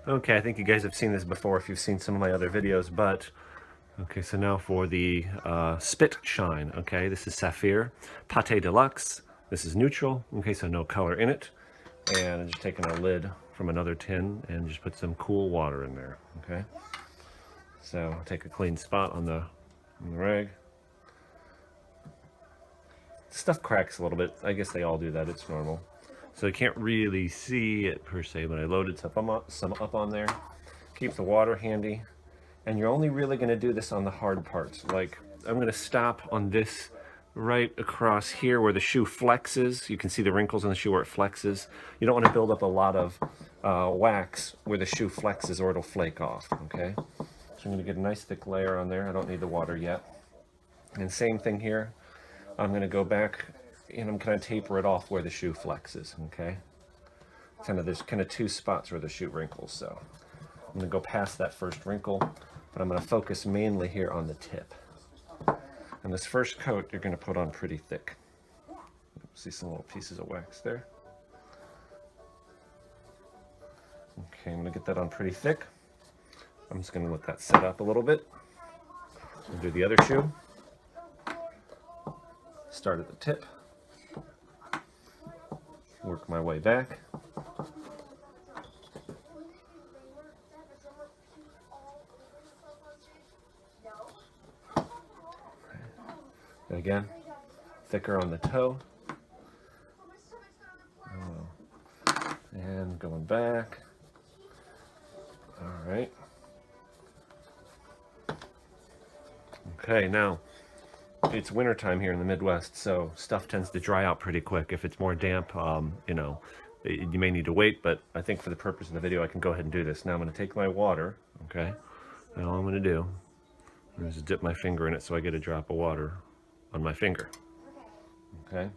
Okay, I think you guys have seen this before if you've seen some of my other videos, but okay, so now for the spit shine. Okay, this is Saphir Pate De'Luxe. This is neutral. Okay, so no color in it. And I'm just taking a lid from another tin and just put some cool water in there. Okay, so I'll take a clean spot on the rag. Stuff cracks a little bit. I guess they all do that. It's normal. So you can't really see it per se, but I loaded some up on there. Keep the water handy. And you're only really going to do this on the hard parts. Like, I'm going to stop on this right across here where the shoe flexes. You can see the wrinkles in the shoe where it flexes. You don't want to build up a lot of wax where the shoe flexes or it'll flake off, okay? So I'm going to get a nice thick layer on there. I don't need the water yet. And same thing here. I'm going to go back and I'm going to taper it off where the shoe flexes, okay? There's kind of two spots where the shoe wrinkles, so I'm going to go past that first wrinkle, but I'm going to focus mainly here on the tip. And this first coat you're going to put on pretty thick. See some little pieces of wax there. Okay, I'm going to get that on pretty thick. I'm just going to let that set up a little bit. I'll do the other shoe. Start at the tip. Work my way back. And again, thicker on the toe. And going back. All right. Okay, now it's wintertime here in the Midwest, so stuff tends to dry out pretty quick. If it's more damp, you know, you may need to wait, but I think for the purpose of the video, I can go ahead and do this. Now I'm going to take my water, okay? And all I'm going to do is dip my finger in it so I get a drop of water on my finger. Okay?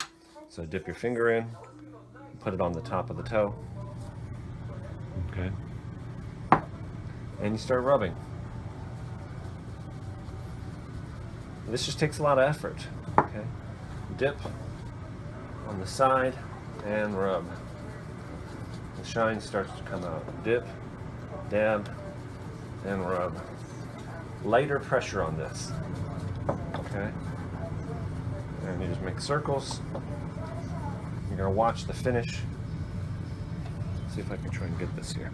So dip your finger in, put it on the top of the toe. Okay? And you start rubbing. This just takes a lot of effort. Okay? Dip on the side and rub. The shine starts to come out. Dip, dab, and rub. Lighter pressure on this. Okay? And you just make circles. You're going to watch the finish. See if I can try and get this here.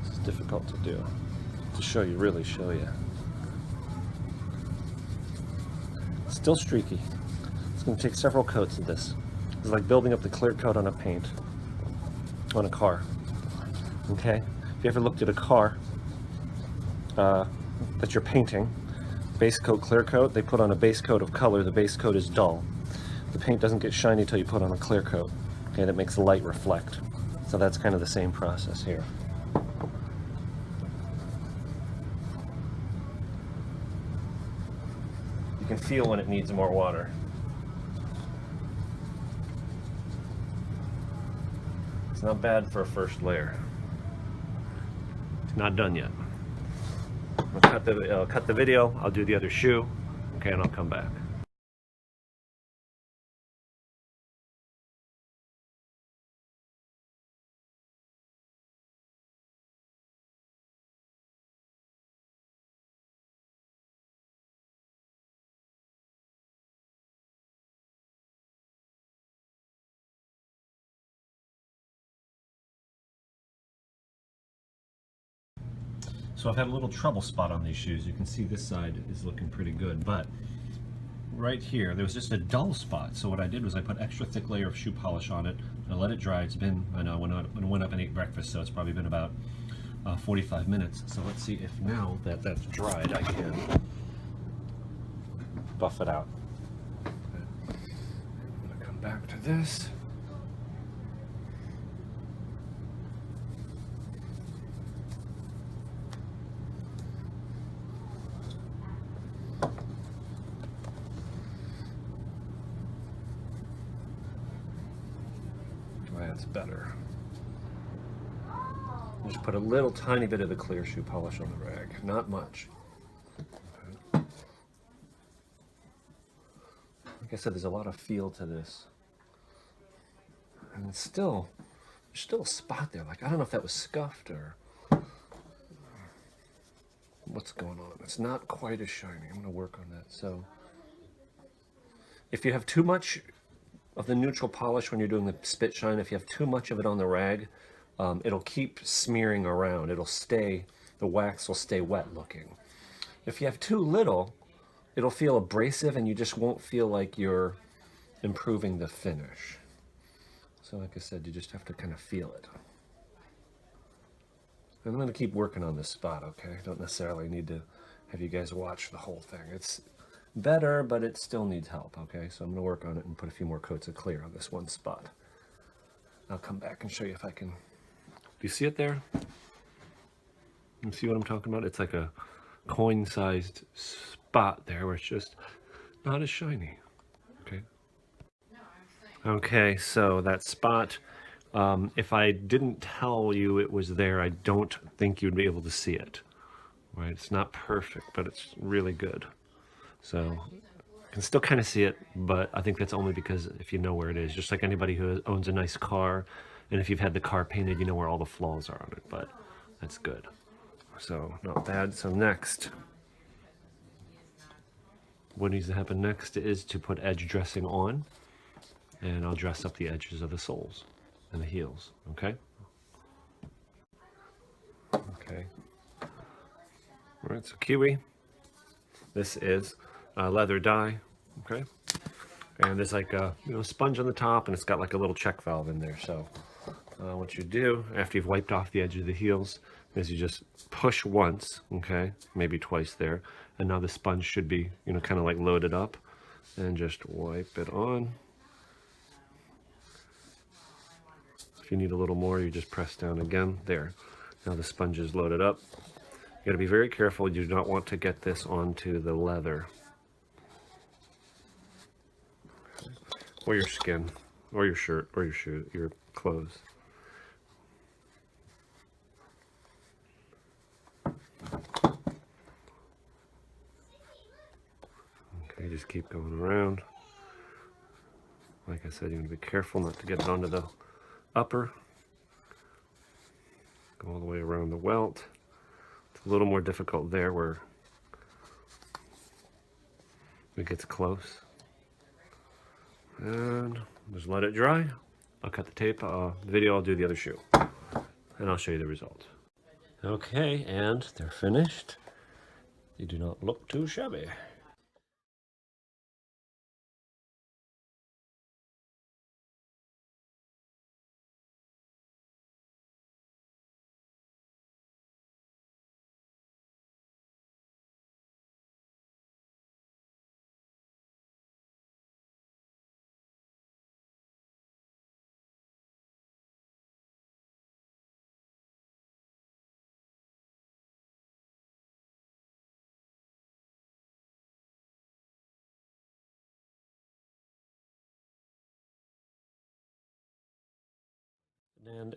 This is difficult to do. To show you, really show you. Still streaky. It's going to take several coats of this. It's like building up the clear coat on a paint, on a car. Okay? If you ever looked at a car that you're painting, base coat, clear coat, they put on a base coat of color. The base coat is dull. The paint doesn't get shiny until you put on a clear coat. Okay, that makes the light reflect. So that's kind of the same process here. You can feel when it needs more water. It's not bad for a first layer. It's not done yet. I'll cut the video, I'll do the other shoe, okay, and I'll come back. So I've had a little trouble spot on these shoes. You can see this side is looking pretty good, but right here, there was just a dull spot. So what I did was I put extra thick layer of shoe polish on it. I let it dry. It's been, I know, when I went up and ate breakfast, so it's probably been about 45 minutes. So let's see if now that that's dried, I can buff it out. Okay. I'm gonna come back to this. That's better. Just put a little tiny bit of the clear shoe polish on the rag, not much. Okay. Like I said, there's a lot of feel to this. And it's still there's still a spot there. Like, I don't know if that was scuffed or what's going on. It's not quite as shiny. I'm going to work on that. So if you have too much of the neutral polish when you're doing the spit shine, if you have too much of it on the rag, it'll keep smearing around. It'll stay, the wax will stay wet looking. If you have too little, it'll feel abrasive and you just won't feel like you're improving the finish. So like I said, you just have to kind of feel it. And I'm going to keep working on this spot, okay? I don't necessarily need to have you guys watch the whole thing. It's better, but it still needs help, okay? So I'm going to work on it and put a few more coats of clear on this one spot. I'll come back and show you if I can. Do you see it there? You see what I'm talking about? It's like a coin-sized spot there where it's just not as shiny, okay? Okay, so that spot, if I didn't tell you it was there, I don't think you'd be able to see it, right? It's not perfect, but it's really good. So you can still kind of see it, but I think that's only because if you know where it is, just like anybody who owns a nice car, and if you've had the car painted, you know where all the flaws are on it, but that's good. So not bad. So next, what needs to happen next is to put edge dressing on, and I'll dress up the edges of the soles and the heels, okay? Okay. All right, so kiwi. This is leather dye, okay? And there's like a sponge on the top, and it's got like a little check valve in there. So what you do after you've wiped off the edge of the heels is you just push once, okay? Maybe twice there. And now the sponge should be, kind of like loaded up, and just wipe it on. If you need a little more, you just press down again. There. Now the sponge is loaded up. You gotta be very careful. You do not want to get this onto the leather or your skin or your shirt or your clothes. Okay, just keep going around. Like I said, you want to be careful not to get it onto the upper. Go all the way around the welt. It's a little more difficult there where it gets close. And just let it dry. I'll cut the tape, video, I'll do the other shoe. And I'll show you the result. Okay, and they're finished. They do not look too shabby. And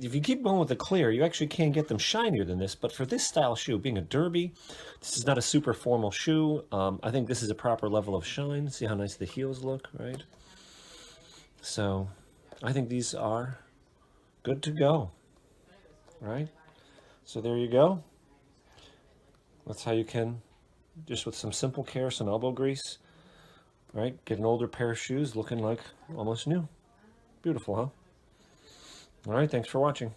if you keep going with the clear, you actually can get them shinier than this. But for this style shoe, being a derby, this is not a super formal shoe. I think this is a proper level of shine. See how nice the heels look, right? So I think these are good to go, right? So there you go. That's how you can, just with some simple care, some elbow grease, right? Get an older pair of shoes looking like almost new. Beautiful, huh? All right, thanks for watching.